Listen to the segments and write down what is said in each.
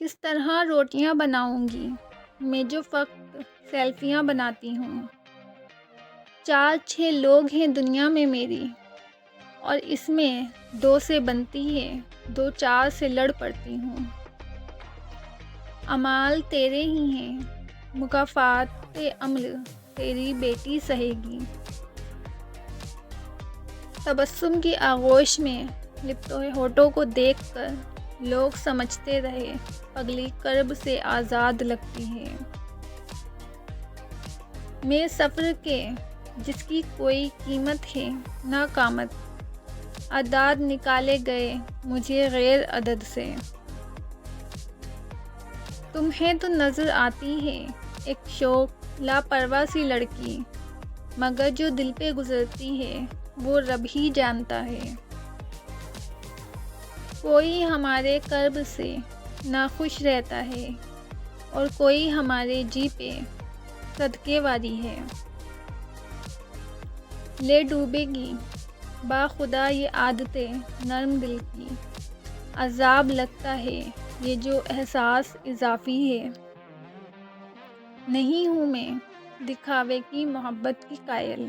کس طرح روٹیاں بناؤں گی میں جو فقط سیلفیاں بناتی ہوں۔ 4-6 لوگ ہیں دنیا میں میری، اور اس میں 2 سے بنتی ہے، 2-4 سے لڑ پڑتی ہوں۔ اعمال تیرے ہی ہیں، مکافات عمل تیری بیٹی سہے گی۔ تبسم کی آغوش میں لپٹے ہونٹوں کو دیکھ کر لوگ سمجھتے رہے پگلی کرب سے آزاد لگتی ہے۔ میں سفر کے جس کی کوئی قیمت ہے نہ قامت، اعداد نکالے گئے مجھے غیر عدد سے۔ تمہیں تو نظر آتی ہے ایک شوق لاپرواہ سی لڑکی، مگر جو دل پہ گزرتی ہے وہ رب ہی جانتا ہے۔ کوئی ہمارے کرب سے ناخوش رہتا ہے اور کوئی ہمارے جی پہ صدقے والی ہے۔ لے ڈوبے گی باخدا یہ عادتیں نرم دل کی، عذاب لگتا ہے یہ جو احساس اضافی ہے۔ نہیں ہوں میں دکھاوے کی محبت کی قائل،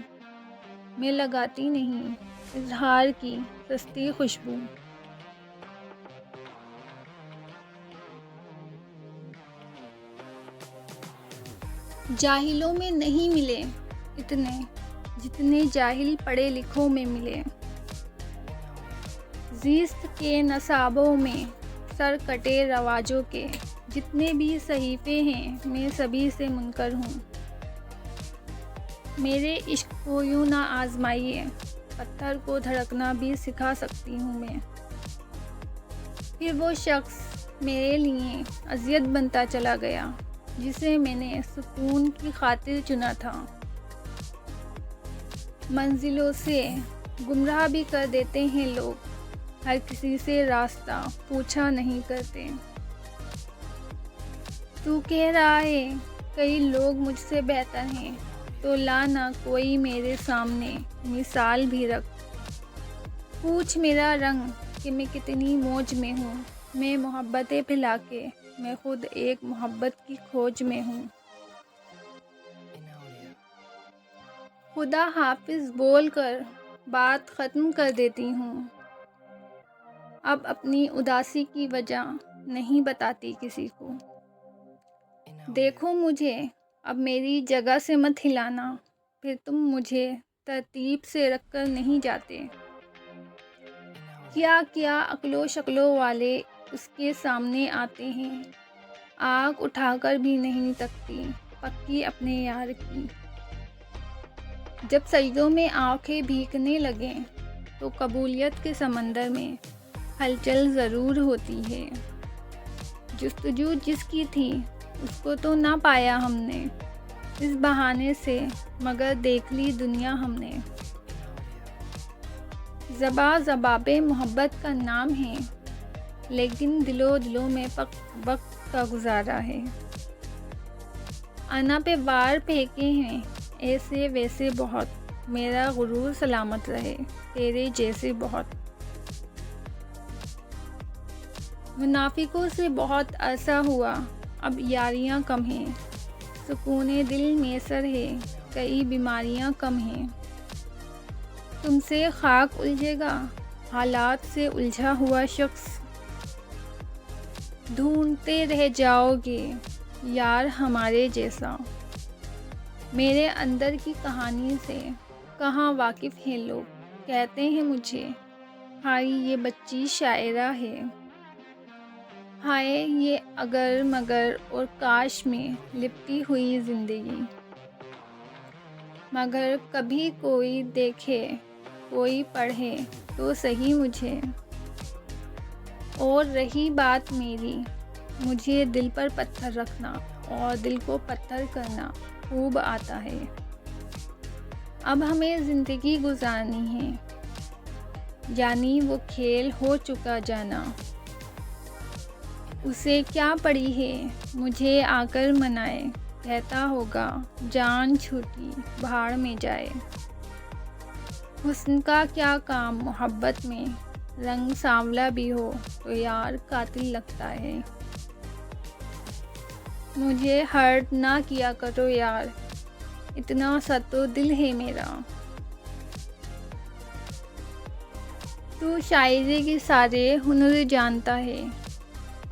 میں لگاتی نہیں اظہار کی سستی خوشبو۔ جاہلوں میں نہیں ملے اتنے جتنے جاہل پڑھے لکھوں میں ملے۔ زیست کے نصابوں میں سر کٹے رواجوں کے جتنے بھی صحیفے ہیں میں سبھی سے منکر ہوں۔ میرے عشق کو یوں نہ آزمائیے، پتھر کو دھڑکنا بھی سکھا سکتی ہوں میں۔ پھر وہ شخص میرے لیے اذیت بنتا چلا گیا جسے میں نے سکون کی خاطر چنا تھا۔ منزلوں سے گمراہ بھی کر دیتے ہیں لوگ، ہر کسی سے راستہ پوچھا نہیں کرتے۔ تو کہہ رہا ہے کئی لوگ مجھ سے بہتر ہیں، تو لا نہ کوئی میرے سامنے مثال بھی رکھ۔ پوچھ میرا رنگ کہ میں کتنی موج میں ہوں، میں محبتیں پھیلا کے میں خود ایک محبت کی کھوج میں ہوں۔ خدا حافظ بول کر بات ختم کر دیتی ہوں، اب اپنی اداسی کی وجہ نہیں بتاتی کسی کو۔ دیکھو مجھے اب میری جگہ سے مت ہلانا، پھر تم مجھے ترتیب سے رکھ کر نہیں جاتے۔ کیا کیا عقل و شکلوں والے اس کے سامنے آتے ہیں، آنکھ اٹھا کر بھی نہیں تکتی پکی اپنے یار کی۔ جب سجدوں میں آنکھیں بھیگنے لگیں تو قبولیت کے سمندر میں ہلچل ضرور ہوتی ہے۔ جستجو جس کی تھی اس کو تو نہ پایا ہم نے اس بہانے سے، مگر دیکھ لی دنیا ہم نے۔ زباں زباب محبت کا نام ہے، لیکن دلوں میں وقت کا گزارا ہے۔ انا پہ وار پھینکے ہیں ایسے ویسے بہت، میرا غرور سلامت رہے تیرے جیسے بہت۔ منافقوں سے بہت عرصہ ہوا اب یاریاں کم ہیں، سکون دل میسر ہے کئی بیماریاں کم ہیں۔ تم سے خاک الجھے گا حالات سے الجھا ہوا شخص، ڈھونڈتے رہ جاؤ گے یار ہمارے جیسا۔ میرے اندر کی کہانی سے کہاں واقف ہیں لوگ، کہتے ہیں مجھے ہائی یہ بچی شاعرہ ہے۔ ہائے یہ اگر مگر اور کاش میں لپٹی ہوئی زندگی، مگر کبھی کوئی دیکھے کوئی پڑھے تو سہی مجھے۔ اور رہی بات میری، مجھے دل پر پتھر رکھنا اور دل کو پتھر کرنا خوب آتا ہے۔ اب ہمیں زندگی گزارنی ہے، یعنی وہ کھیل ہو چکا جانا۔ اسے کیا پڑی ہے مجھے آ کر منائے، کہتا ہوگا جان چھوٹی بھاڑ میں جائے۔ حسن کا کیا کام محبت میں، رنگ سانولا بھی ہو تو یار قاتل لگتا ہے۔ مجھے ہرٹ نہ کیا کرو یار، اتنا سا تو دل ہے میرا۔ تو شاعری کے سارے ہنر جانتا ہے،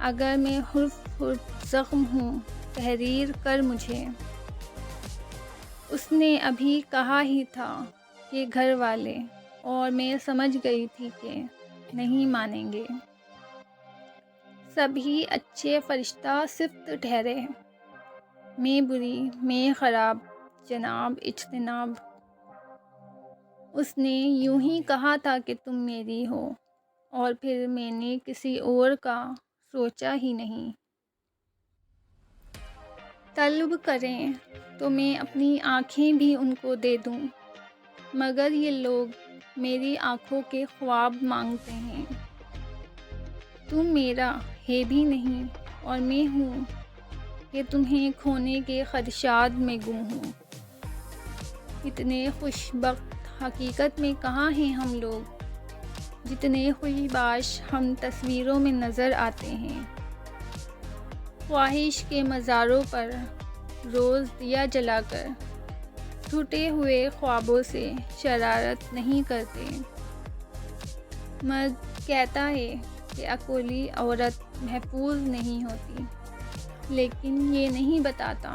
اگر میں حرف حرف زخم ہوں تحریر کر مجھے۔ اس نے ابھی کہا ہی تھا کہ گھر والے، اور میں سمجھ گئی تھی کہ نہیں مانیں گے۔ سبھی اچھے فرشتہ صفت ٹھہرے، میں بری میں خراب جناب اجتناب۔ اس نے یوں ہی کہا تھا کہ تم میری ہو، اور پھر میں نے کسی اور کا سوچا ہی نہیں۔ طلب کریں تو میں اپنی آنکھیں بھی ان کو دے دوں، مگر یہ لوگ میری آنکھوں کے خواب مانگتے ہیں۔ تم میرا ہے بھی نہیں اور میں ہوں کہ تمہیں کھونے کے خدشات میں گم ہوں۔ اتنے خوش بخت حقیقت میں کہاں ہیں ہم لوگ، جتنے خوش باش ہم تصویروں میں نظر آتے ہیں۔ خواہش کے مزاروں پر روز دیا جلا کر ٹوٹے ہوئے خوابوں سے شرارت نہیں کرتے۔ مرد کہتا ہے کہ اکیلی عورت محفوظ نہیں ہوتی، لیکن یہ نہیں بتاتا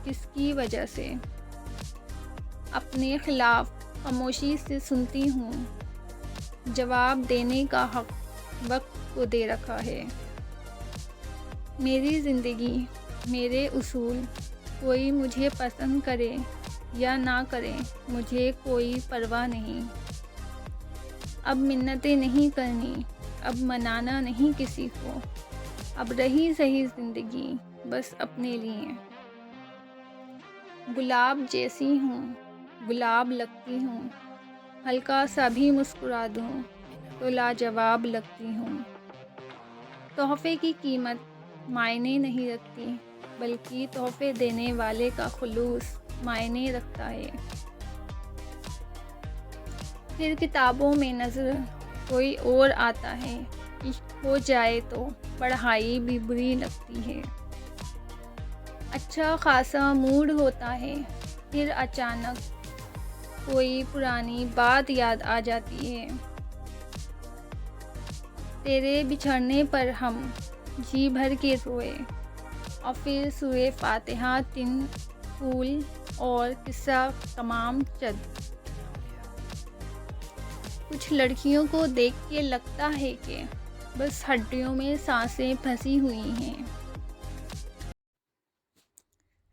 کس کی وجہ سے۔ اپنے خلاف خاموشی سے سنتی ہوں، جواب دینے کا حق وقت کو دے رکھا ہے۔ میری زندگی میرے اصول، کوئی مجھے پسند کرے یا نہ کرے مجھے کوئی پرواہ نہیں۔ اب منتیں نہیں کرنی، اب منانا نہیں کسی کو، اب رہی صحیح زندگی بس اپنے لیے۔ گلاب جیسی ہوں، گلاب لگتی ہوں، ہلکا سا بھی مسکرا دوں تو لاجواب لگتی ہوں۔ تحفے کی قیمت معنی نہیں رکھتی، بلکہ تحفے دینے والے کا خلوص معنی رکھتا ہے۔ پھر کتابوں میں نظر کوئی اور آتا ہے، عشق ہو جائے تو پڑھائی بھی بری لگتی ہے۔ اچھا خاصا موڈ ہوتا ہے، پھر اچانک کوئی پرانی بات یاد آ جاتی ہے۔ تیرے بچھڑنے پر ہم جی بھر کے روئے، اور پھر سورہ فاتحہ 3 پھول اور قصہ تمام چد۔ کچھ لڑکیوں کو دیکھ کے لگتا ہے کہ بس ہڈیوں میں سانسیں پھنسی ہوئی ہیں۔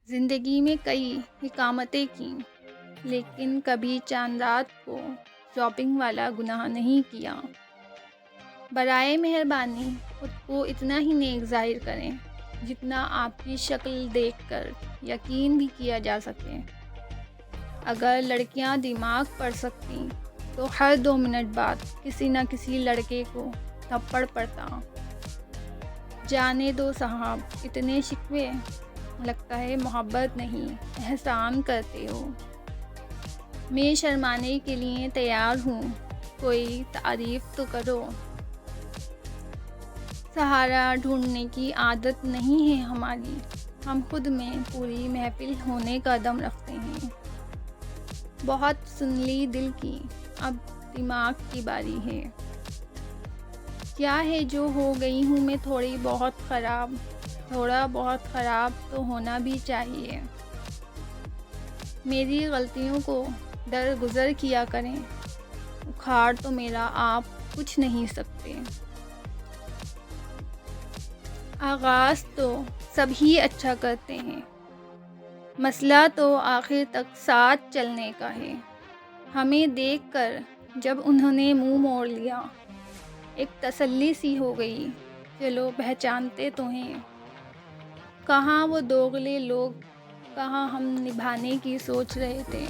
زندگی میں کئی حکامتیں کیں، لیکن کبھی چاند رات کو شاپنگ والا گناہ نہیں کیا۔ برائے مہربانی خود کو اتنا ہی نیک ظاہر کریں جتنا آپ کی شکل دیکھ کر یقین بھی کیا جا سکے۔ اگر لڑکیاں دماغ پڑھ سکتی تو ہر 2 منٹ بعد کسی نہ کسی لڑکے کو تھپڑ پڑتا۔ جانے دو صاحب اتنے شکوے، لگتا ہے محبت نہیں احسان کرتے ہو۔ میں شرمانے کے لیے تیار ہوں، کوئی تعریف تو کرو۔ سہارا ڈھونڈنے کی عادت نہیں ہے ہماری، ہم خود میں پوری محفل ہونے کا دم رکھتے ہیں۔ بہت سن لی دل کی، اب دماغ کی باری ہے۔ کیا ہے جو ہو گئی ہوں میں تھوڑی بہت خراب، تھوڑا بہت خراب تو ہونا بھی چاہیے۔ میری غلطیوں کو درگزر کیا کریں، اکھاڑ تو میرا آپ کچھ نہیں سکتے۔ آغاز تو سب ہی اچھا کرتے ہیں، مسئلہ تو آخر تک ساتھ چلنے کا ہے۔ ہمیں دیکھ کر جب انہوں نے منہ موڑ لیا، ایک تسلی سی ہو گئی، چلو پہچانتے تو ہیں۔ کہاں وہ دوغلے لوگ، کہاں ہم نبھانے کی سوچ رہے تھے۔